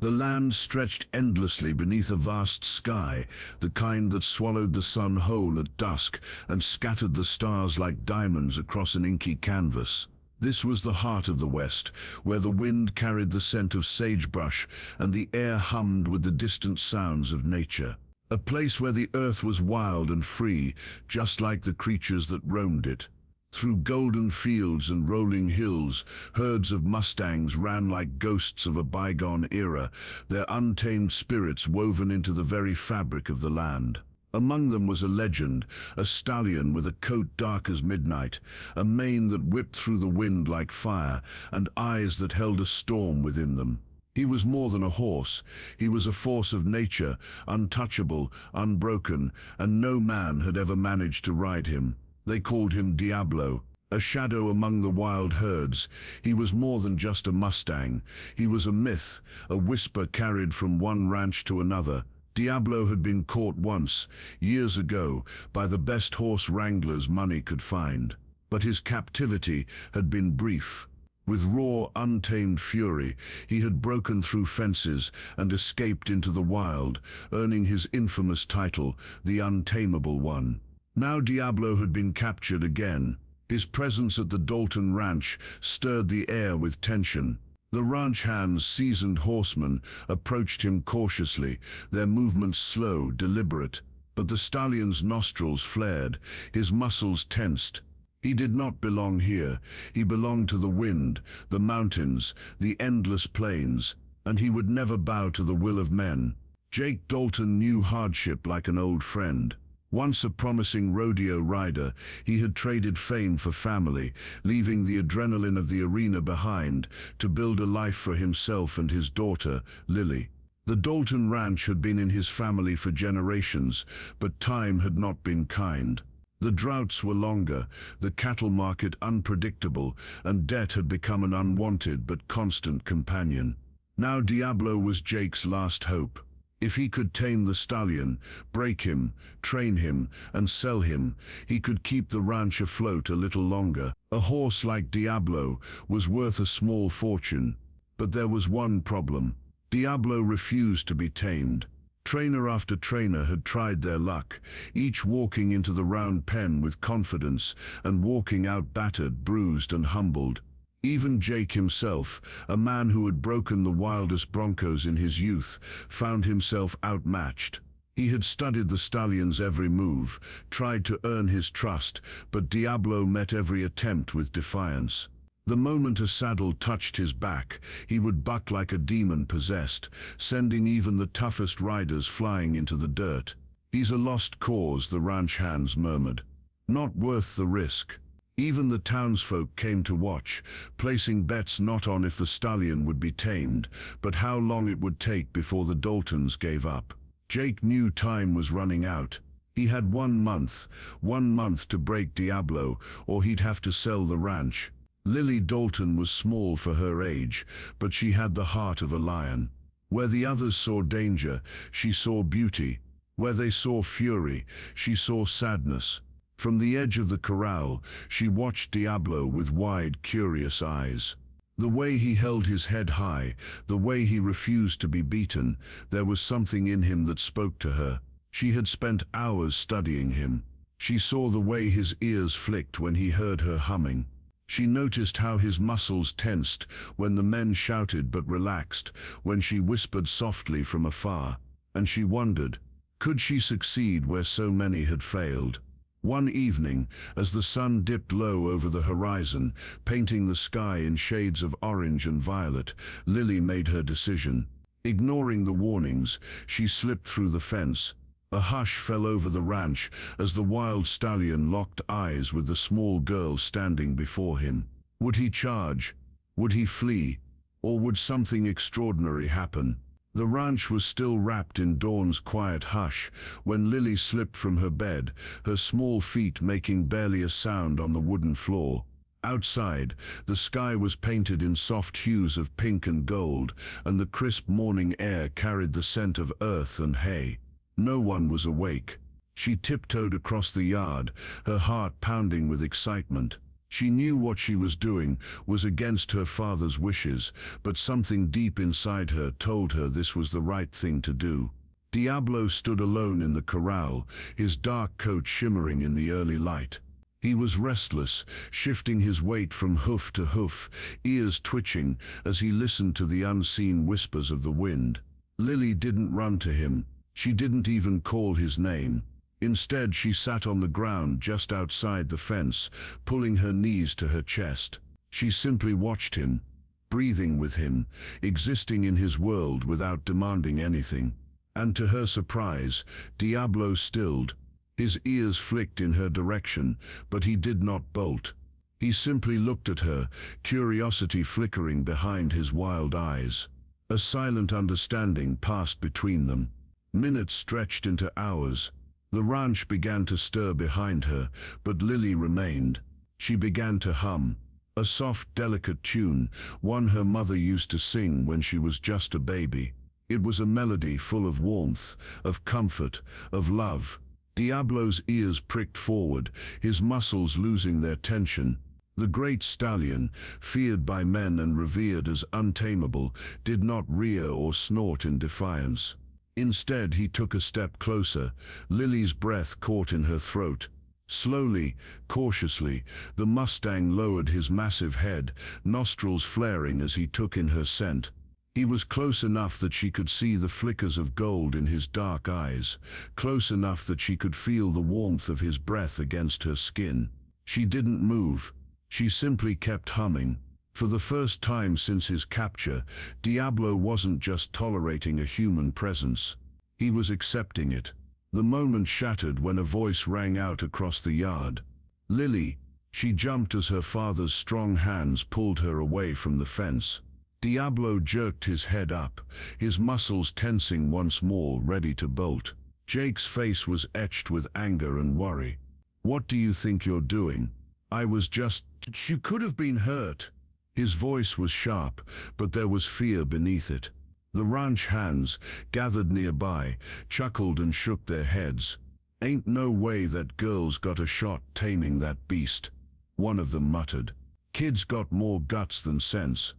The land stretched endlessly beneath a vast sky, the kind that swallowed the sun whole at dusk and scattered the stars like diamonds across an inky canvas. This was the heart of the West, where the wind carried the scent of sagebrush and the air hummed with the distant sounds of nature. A place where the earth was wild and free, just like the creatures that roamed it. Through golden fields and rolling hills, herds of Mustangs ran like ghosts of a bygone era, their untamed spirits woven into the very fabric of the land. Among them was a legend, a stallion with a coat dark as midnight, a mane that whipped through the wind like fire, and eyes that held a storm within them. He was more than a horse. He was a force of nature, untouchable, unbroken, and no man had ever managed to ride him. They called him Diablo, a shadow among the wild herds. He was more than just a Mustang. He was a myth, a whisper carried from one ranch to another. Diablo had been caught once, years ago, by the best horse wranglers money could find. But his captivity had been brief. With raw, untamed fury, he had broken through fences and escaped into the wild, earning his infamous title, the Untamable One. Now Diablo had been captured again. His presence at the Dalton Ranch stirred the air with tension. The ranch hands, seasoned horsemen, approached him cautiously, their movements slow, deliberate. But the stallion's nostrils flared, his muscles tensed. He did not belong here. He belonged to the wind, the mountains, the endless plains, and he would never bow to the will of men. Jake Dalton knew hardship like an old friend. Once a promising rodeo rider, he had traded fame for family, leaving the adrenaline of the arena behind to build a life for himself and his daughter, Lily. The Dalton Ranch had been in his family for generations, but time had not been kind. The droughts were longer, the cattle market unpredictable, and debt had become an unwanted but constant companion. Now Diablo was Jake's last hope. If he could tame the stallion, break him, train him, and sell him, he could keep the ranch afloat a little longer. A horse like Diablo was worth a small fortune. But there was one problem. Diablo refused to be tamed. Trainer after trainer had tried their luck, each walking into the round pen with confidence and walking out battered, bruised, and humbled. Even Jake himself, a man who had broken the wildest broncos in his youth, found himself outmatched. He had studied the stallion's every move, tried to earn his trust, but Diablo met every attempt with defiance. The moment a saddle touched his back, he would buck like a demon possessed, sending even the toughest riders flying into the dirt. "He's a lost cause," the ranch hands murmured. "Not worth the risk." Even the townsfolk came to watch, placing bets not on if the stallion would be tamed, but how long it would take before the Daltons gave up. Jake knew time was running out. He had 1 month, 1 month to break Diablo, or he'd have to sell the ranch. Lily Dalton was small for her age, but she had the heart of a lion. Where the others saw danger, she saw beauty. Where they saw fury, she saw sadness. From the edge of the corral, she watched Diablo with wide, curious eyes. The way he held his head high, the way he refused to be beaten, there was something in him that spoke to her. She had spent hours studying him. She saw the way his ears flicked when he heard her humming. She noticed how his muscles tensed when the men shouted but relaxed, when she whispered softly from afar. And she wondered, could she succeed where so many had failed? One evening, as the sun dipped low over the horizon, painting the sky in shades of orange and violet, Lily made her decision. Ignoring the warnings, she slipped through the fence. A hush fell over the ranch as the wild stallion locked eyes with the small girl standing before him. Would he charge? Would he flee? Or would something extraordinary happen? The ranch was still wrapped in dawn's quiet hush when Lily slipped from her bed, her small feet making barely a sound on the wooden floor. Outside, the sky was painted in soft hues of pink and gold, and the crisp morning air carried the scent of earth and hay. No one was awake. She tiptoed across the yard, her heart pounding with excitement. She knew what she was doing was against her father's wishes, but something deep inside her told her this was the right thing to do. Diablo stood alone in the corral, his dark coat shimmering in the early light. He was restless, shifting his weight from hoof to hoof, ears twitching as he listened to the unseen whispers of the wind. Lily didn't run to him. She didn't even call his name. Instead, she sat on the ground just outside the fence, pulling her knees to her chest. She simply watched him, breathing with him, existing in his world without demanding anything. And to her surprise, Diablo stilled. His ears flicked in her direction, but he did not bolt. He simply looked at her, curiosity flickering behind his wild eyes. A silent understanding passed between them. Minutes stretched into hours. The ranch began to stir behind her, but Lily remained. She began to hum. A soft, delicate tune, one her mother used to sing when she was just a baby. It was a melody full of warmth, of comfort, of love. Diablo's ears pricked forward, his muscles losing their tension. The great stallion, feared by men and revered as untamable, did not rear or snort in defiance. Instead, he took a step closer, Lily's breath caught in her throat. Slowly, cautiously, the Mustang lowered his massive head, nostrils flaring as he took in her scent. He was close enough that she could see the flickers of gold in his dark eyes, close enough that she could feel the warmth of his breath against her skin. She didn't move. She simply kept humming. For the first time since his capture, Diablo wasn't just tolerating a human presence. He was accepting it. The moment shattered when a voice rang out across the yard. "Lily!" She jumped as her father's strong hands pulled her away from the fence. Diablo jerked his head up, his muscles tensing once more, ready to bolt. Jake's face was etched with anger and worry. "What do you think you're doing? I was just... You could have been hurt." His voice was sharp, but there was fear beneath it. The ranch hands, gathered nearby, chuckled and shook their heads. "Ain't no way that girl's got a shot taming that beast," one of them muttered. "Kid's got more guts than sense."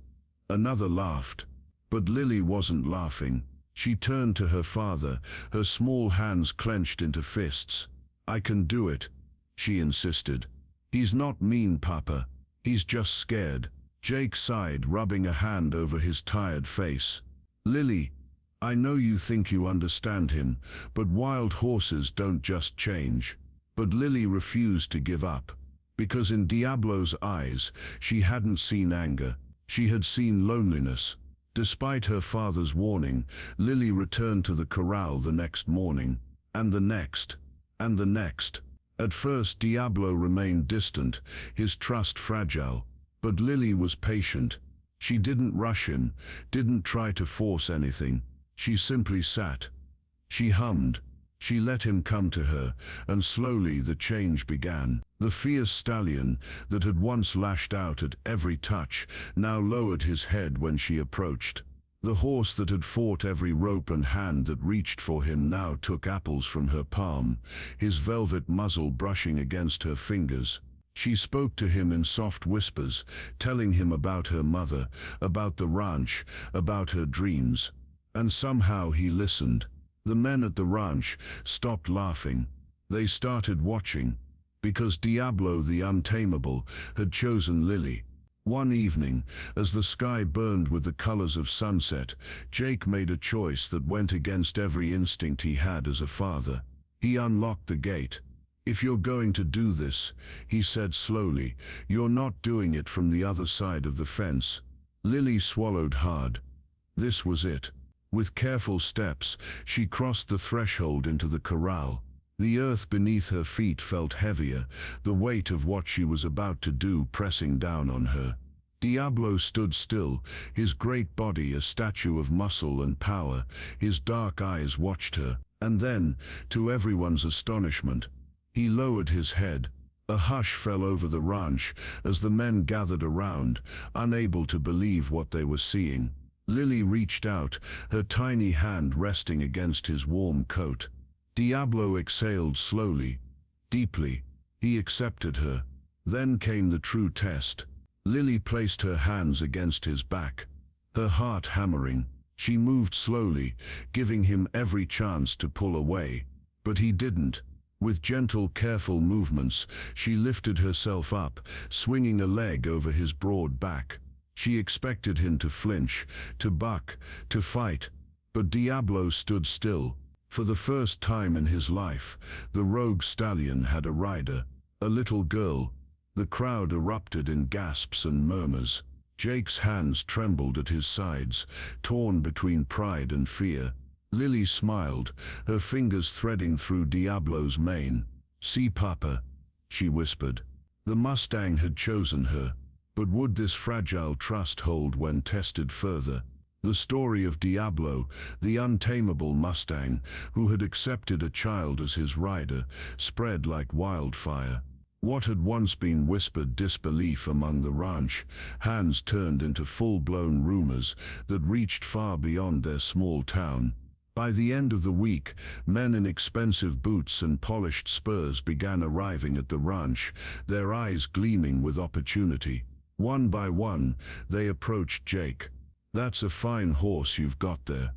Another laughed. But Lily wasn't laughing. She turned to her father, her small hands clenched into fists. "I can do it," she insisted. "He's not mean, Papa. He's just scared." Jake sighed, rubbing a hand over his tired face. "Lily, I know you think you understand him, but wild horses don't just change." But Lily refused to give up. Because in Diablo's eyes, she hadn't seen anger. She had seen loneliness. Despite her father's warning, Lily returned to the corral the next morning, and the next, and the next. At first, Diablo remained distant, his trust fragile. But Lily was patient. She didn't rush him, didn't try to force anything. She simply sat. She hummed. She let him come to her, and slowly the change began. The fierce stallion, that had once lashed out at every touch, now lowered his head when she approached. The horse that had fought every rope and hand that reached for him now took apples from her palm, his velvet muzzle brushing against her fingers. She spoke to him in soft whispers, telling him about her mother, about the ranch, about her dreams. And somehow he listened. The men at the ranch stopped laughing. They started watching, because Diablo the untamable had chosen Lily. One evening, as the sky burned with the colors of sunset, Jake made a choice that went against every instinct he had as a father. He unlocked the gate. "If you're going to do this," he said slowly, "you're not doing it from the other side of the fence." Lily swallowed hard. This was it. With careful steps, she crossed the threshold into the corral. The earth beneath her feet felt heavier, the weight of what she was about to do pressing down on her. Diablo stood still, his great body a statue of muscle and power. His dark eyes watched her, and then, to everyone's astonishment, he lowered his head. A hush fell over the ranch as the men gathered around, unable to believe what they were seeing. Lily reached out, her tiny hand resting against his warm coat. Diablo exhaled slowly, deeply. He accepted her. Then came the true test. Lily placed her hands against his back, her heart hammering. She moved slowly, giving him every chance to pull away. But he didn't. With gentle, careful movements, she lifted herself up, swinging a leg over his broad back. She expected him to flinch, to buck, to fight. But Diablo stood still. For the first time in his life, the rogue stallion had a rider, a little girl. The crowd erupted in gasps and murmurs. Jake's hands trembled at his sides, torn between pride and fear. Lily smiled, her fingers threading through Diablo's mane. "See, Papa," she whispered. The Mustang had chosen her. But would this fragile trust hold when tested further? The story of Diablo, the untamable Mustang, who had accepted a child as his rider, spread like wildfire. What had once been whispered disbelief among the ranch hands turned into full-blown rumors that reached far beyond their small town. By the end of the week, men in expensive boots and polished spurs began arriving at the ranch, their eyes gleaming with opportunity. One by one, they approached Jake. "That's a fine horse you've got there,"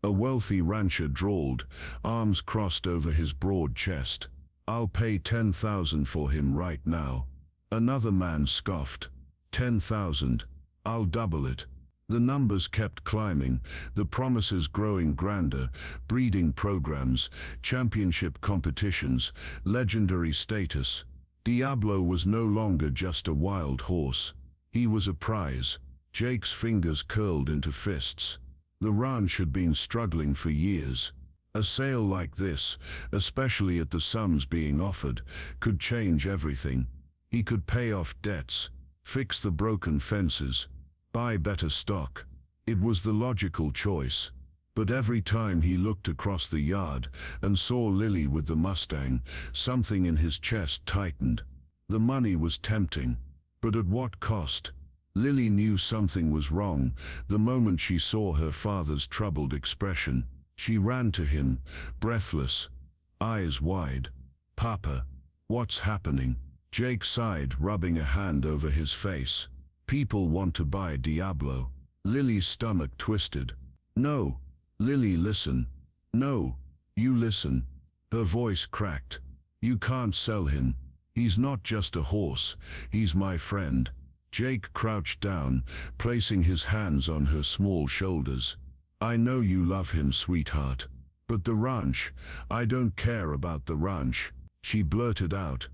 a wealthy rancher drawled, arms crossed over his broad chest. "I'll pay 10,000 for him right now." Another man scoffed. 10,000? I'll double it." The numbers kept climbing, the promises growing grander: breeding programs, championship competitions, legendary status. Diablo was no longer just a wild horse. He was a prize. Jake's fingers curled into fists. The ranch had been struggling for years. A sale like this, especially at the sums being offered, could change everything. He could pay off debts, fix the broken fences, buy better stock. It was the logical choice. But every time he looked across the yard and saw Lily with the Mustang, something in his chest tightened. The money was tempting, but at what cost? Lily knew something was wrong the moment she saw her father's troubled expression. She ran to him, breathless, eyes wide. "Papa, what's happening?" Jake sighed, rubbing a hand over his face. "People want to buy Diablo." Lily's stomach twisted. "No, Lily, listen. No, you listen." Her voice cracked. "You can't sell him. He's not just a horse, he's my friend." Jake crouched down, placing his hands on her small shoulders. "I know you love him, sweetheart. But the ranch, I don't care about the ranch," she blurted out,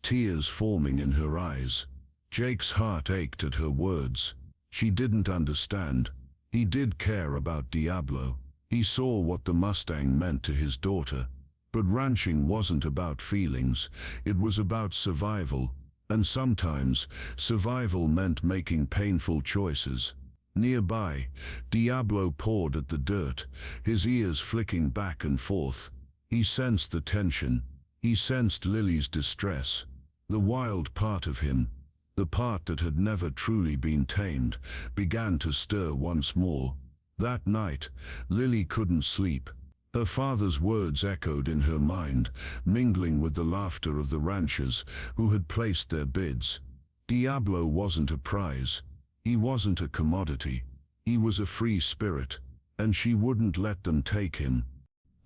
tears forming in her eyes. Jake's heart ached at her words. She didn't understand. He did care about Diablo. He saw what the Mustang meant to his daughter. But ranching wasn't about feelings, it was about survival. And sometimes, survival meant making painful choices. Nearby, Diablo pawed at the dirt, his ears flicking back and forth. He sensed the tension. He sensed Lily's distress. The wild part of him, the part that had never truly been tamed, began to stir once more. That night, Lily couldn't sleep. Her father's words echoed in her mind, mingling with the laughter of the ranchers who had placed their bids. Diablo wasn't a prize. He wasn't a commodity. He was a free spirit, and she wouldn't let them take him.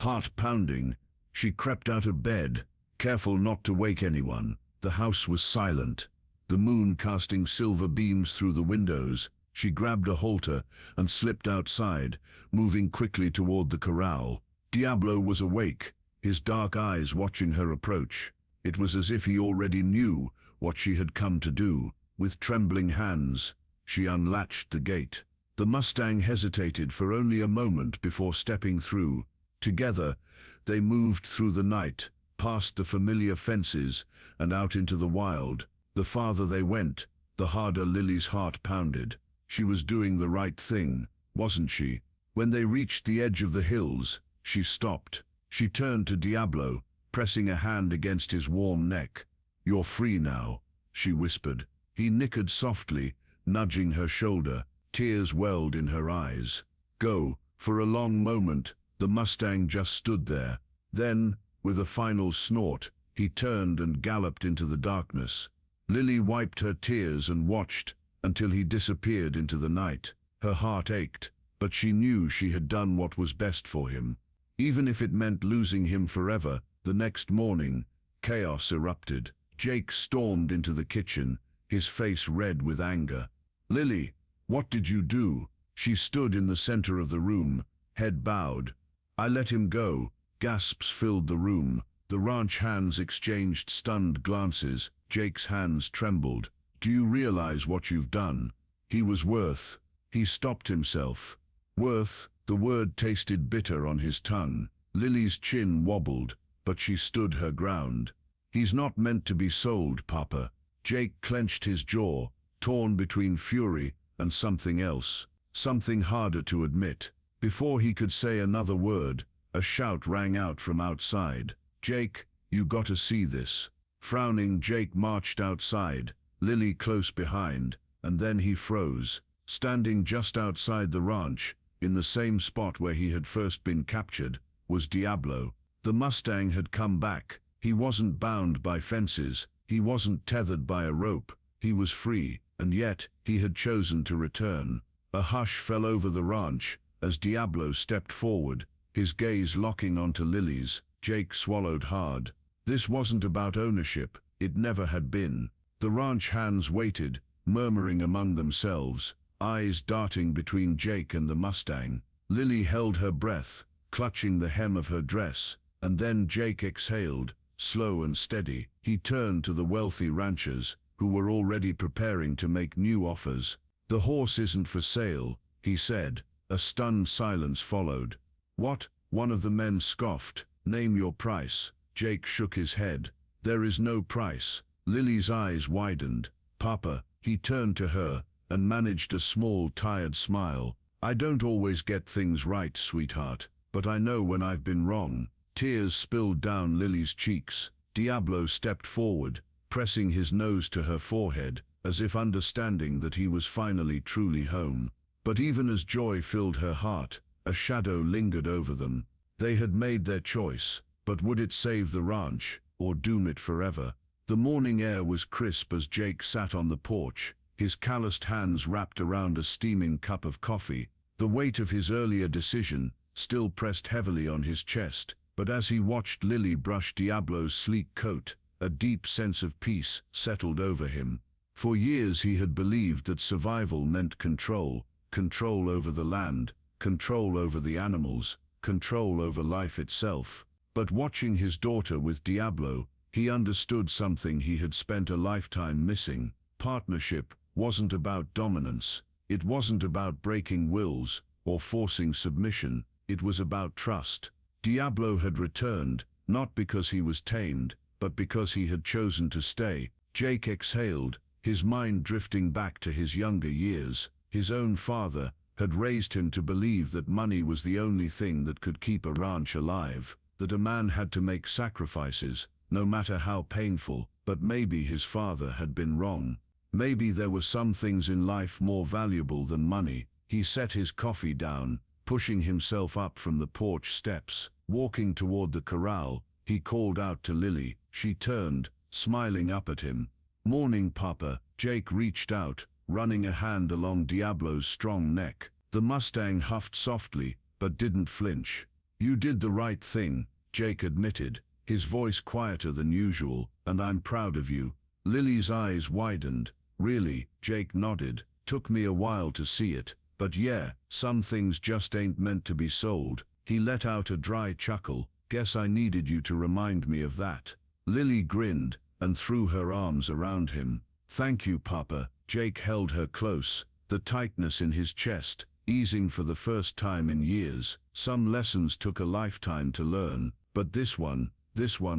Heart pounding, she crept out of bed, careful not to wake anyone. The house was silent, the moon casting silver beams through the windows. She grabbed a halter and slipped outside, moving quickly toward the corral. Diablo was awake, his dark eyes watching her approach. It was as if he already knew what she had come to do. With trembling hands, she unlatched the gate. The Mustang hesitated for only a moment before stepping through. Together, they moved through the night, past the familiar fences, and out into the wild. The farther they went, the harder Lily's heart pounded. She was doing the right thing, wasn't she? When they reached the edge of the hills, she stopped. She turned to Diablo, pressing a hand against his warm neck. "You're free now," she whispered. He nickered softly, nudging her shoulder. Tears welled in her eyes. "Go." For a long moment, the Mustang just stood there. Then, with a final snort, he turned and galloped into the darkness. Lily wiped her tears and watched until he disappeared into the night. Her heart ached, but she knew she had done what was best for him. Even if it meant losing him forever. The next morning, chaos erupted. Jake stormed into the kitchen, his face red with anger. "Lily, what did you do?" She stood in the center of the room, head bowed. "I let him go." Gasps filled the room. The ranch hands exchanged stunned glances. Jake's hands trembled. "Do you realize what you've done?" He was worth. He stopped himself. Worth, the word tasted bitter on his tongue. Lily's chin wobbled, but she stood her ground. "He's not meant to be sold, Papa." Jake clenched his jaw, torn between fury and something else, something harder to admit. Before he could say another word, a shout rang out from outside. "Jake, you gotta see this." Frowning, Jake marched outside, Lily close behind, and then he froze. Standing just outside the ranch, in the same spot where he had first been captured, was Diablo. The Mustang had come back. He wasn't bound by fences, he wasn't tethered by a rope, he was free, and yet he had chosen to return. A hush fell over the ranch as Diablo stepped forward, his gaze locking onto Lily's. Jake swallowed hard. This wasn't about ownership, it never had been. The ranch hands waited, murmuring among themselves, eyes darting between Jake and the Mustang. Lily held her breath, clutching the hem of her dress, and then Jake exhaled, slow and steady. He turned to the wealthy ranchers, who were already preparing to make new offers. "The horse isn't for sale," he said. A stunned silence followed. "What?" One of the men scoffed. "Name your price." Jake shook his head. "There is no price." Lily's eyes widened. "Papa," he turned to her and managed a small, tired smile. "I don't always get things right, sweetheart, but I know when I've been wrong." Tears spilled down Lily's cheeks. Diablo stepped forward, pressing his nose to her forehead, as if understanding that he was finally truly home. But even as joy filled her heart, a shadow lingered over them. They had made their choice, but would it save the ranch, or doom it forever? The morning air was crisp as Jake sat on the porch, his calloused hands wrapped around a steaming cup of coffee. The weight of his earlier decision still pressed heavily on his chest, but as he watched Lily brush Diablo's sleek coat, a deep sense of peace settled over him. For years he had believed that survival meant control, control over the land, control over the animals, control over life itself. But watching his daughter with Diablo, he understood something he had spent a lifetime missing. Partnership wasn't about dominance. It wasn't about breaking wills or forcing submission. It was about trust. Diablo had returned, not because he was tamed, but because he had chosen to stay. Jake exhaled, his mind drifting back to his younger years. His own father had raised him to believe that money was the only thing that could keep a ranch alive, that a man had to make sacrifices, no matter how painful. But maybe his father had been wrong. Maybe there were some things in life more valuable than money. He set his coffee down, pushing himself up from the porch steps. Walking toward the corral, he called out to Lily. She turned, smiling up at him. "Morning, Papa." Jake reached out, running a hand along Diablo's strong neck. The Mustang huffed softly, but didn't flinch. "You did the right thing," Jake admitted, his voice quieter than usual, "and I'm proud of you." Lily's eyes widened. "Really?" Jake nodded. "Took me a while to see it, but yeah, some things just ain't meant to be sold." He let out a dry chuckle. "Guess I needed you to remind me of that." Lily grinned and threw her arms around him. "Thank you, Papa." Jake held her close, the tightness in his chest easing for the first time in years. Some lessons took a lifetime to learn, but this one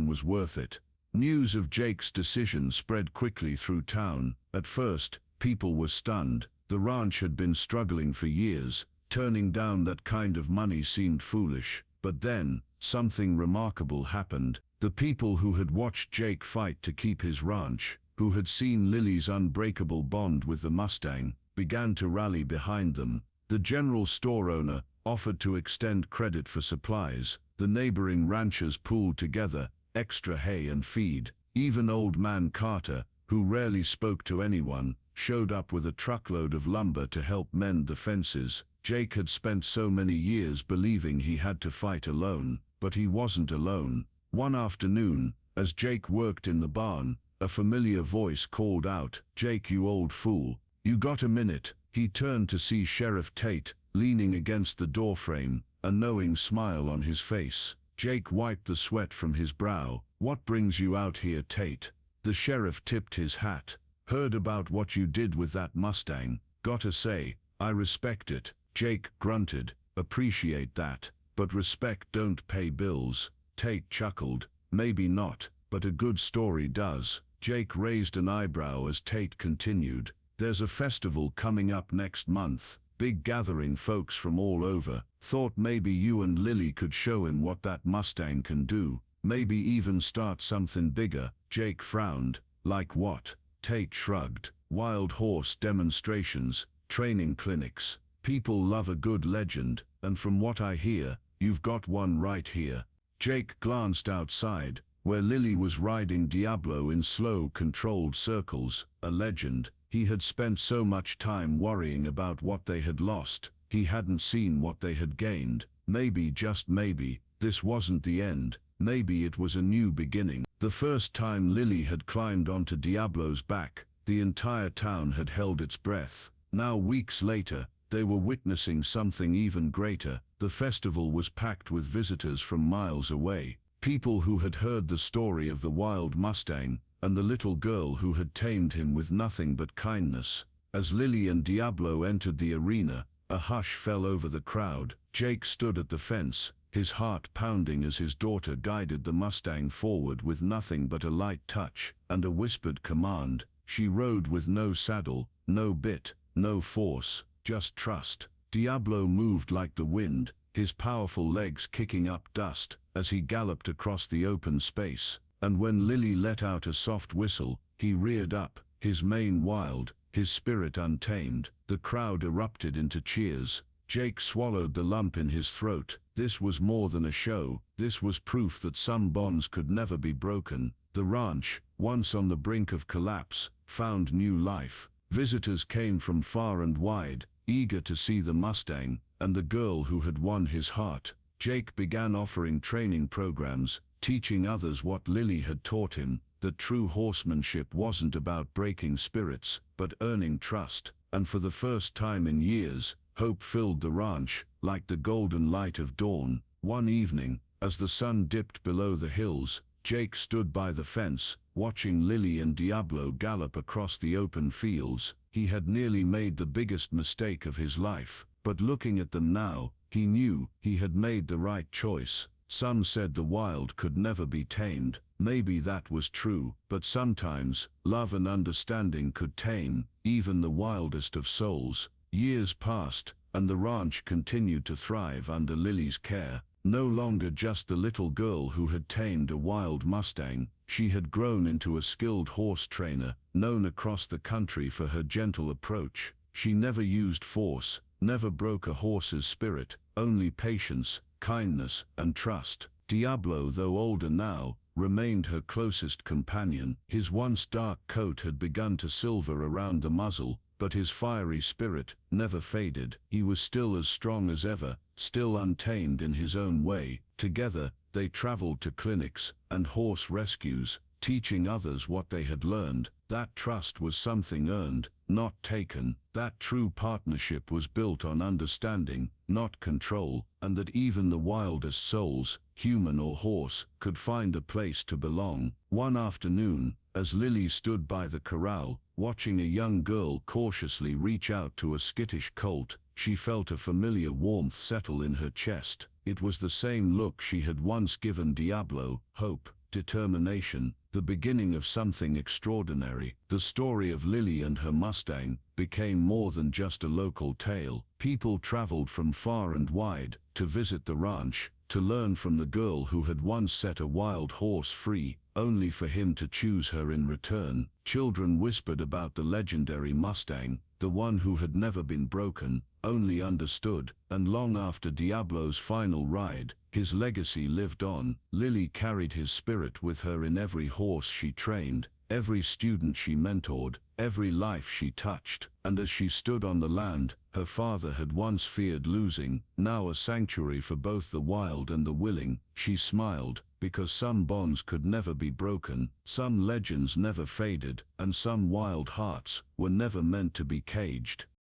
was worth it. News of Jake's decision spread quickly through town. At first, people were stunned. The ranch had been struggling for years. Turning down that kind of money seemed foolish. But then, something remarkable happened. The people who had watched Jake fight to keep his ranch, who had seen Lily's unbreakable bond with the Mustang, began to rally behind them. The general store owner offered to extend credit for supplies. The neighboring ranchers pooled together, extra hay and feed. Even old man Carter, who rarely spoke to anyone, showed up with a truckload of lumber to help mend the fences. Jake had spent so many years believing he had to fight alone, but he wasn't alone. One afternoon, as Jake worked in the barn, a familiar voice called out, "Jake, you old fool, you got a minute?" He turned to see Sheriff Tate, leaning against the doorframe, a knowing smile on his face. Jake wiped the sweat from his brow. "What brings you out here, Tate?" The sheriff tipped his hat. "Heard about what you did with that Mustang. Gotta say, I respect it." Jake grunted. "Appreciate that, but respect don't pay bills." Tate chuckled. "Maybe not, but a good story does." Jake raised an eyebrow as Tate continued. "There's a festival coming up next month. Big gathering, folks from all over. Thought maybe you and Lily could show him what that Mustang can do. Maybe even start something bigger." Jake frowned. "Like what?" Tate shrugged. "Wild horse demonstrations, training clinics. People love a good legend, and from what I hear, you've got one right here." Jake glanced outside, where Lily was riding Diablo in slow, controlled circles. A legend. He had spent so much time worrying about what they had lost, he hadn't seen what they had gained. Maybe, just maybe, this wasn't the end. Maybe it was a new beginning. The first time Lily had climbed onto Diablo's back, the entire town had held its breath. Now, weeks later, they were witnessing something even greater. The festival was packed with visitors from miles away. People who had heard the story of the wild Mustang, and the little girl who had tamed him with nothing but kindness. As Lily and Diablo entered the arena, a hush fell over the crowd. Jake stood at the fence, his heart pounding as his daughter guided the Mustang forward with nothing but a light touch and a whispered command. She rode with no saddle, no bit, no force, just trust. Diablo moved like the wind, his powerful legs kicking up dust as he galloped across the open space. And when Lily let out a soft whistle, he reared up, his mane wild, his spirit untamed. The crowd erupted into cheers. Jake swallowed the lump in his throat. This was more than a show. This was proof that some bonds could never be broken. The ranch, once on the brink of collapse, found new life. Visitors came from far and wide, eager to see the Mustang and the girl who had won his heart. Jake began offering training programs, teaching others what Lily had taught him, that true horsemanship wasn't about breaking spirits, but earning trust. And for the first time in years, hope filled the ranch, like the golden light of dawn. One evening, as the sun dipped below the hills, Jake stood by the fence, watching Lily and Diablo gallop across the open fields. He had nearly made the biggest mistake of his life, but looking at them now, he knew he had made the right choice. Some said the wild could never be tamed. Maybe that was true, but sometimes, love and understanding could tame even the wildest of souls. Years passed, and the ranch continued to thrive under Lily's care. No longer just the little girl who had tamed a wild Mustang, she had grown into a skilled horse trainer, known across the country for her gentle approach. She never used force, never broke a horse's spirit, only patience, kindness, and trust. Diablo, though older now, remained her closest companion. His once dark coat had begun to silver around the muzzle, but his fiery spirit never faded. He was still as strong as ever, still untamed in his own way. Together, they traveled to clinics and horse rescues, teaching others what they had learned. That trust was something earned, not taken. That true partnership was built on understanding, not control, and that even the wildest souls, human or horse, could find a place to belong. One afternoon, as Lily stood by the corral, watching a young girl cautiously reach out to a skittish colt, she felt a familiar warmth settle in her chest. It was the same look she had once given Diablo: hope, determination, the beginning of something extraordinary. The story of Lily and her Mustang became more than just a local tale. People traveled from far and wide to visit the ranch, to learn from the girl who had once set a wild horse free, only for him to choose her in return. Children whispered about the legendary Mustang, the one who had never been broken, only understood. And long after Diablo's final ride, his legacy lived on. Lily carried his spirit with her in every horse she trained, every student she mentored, every life she touched. And as she stood on the land her father had once feared losing, now a sanctuary for both the wild and the willing, she smiled, because some bonds could never be broken, some legends never faded, and some wild hearts were never meant to be caged.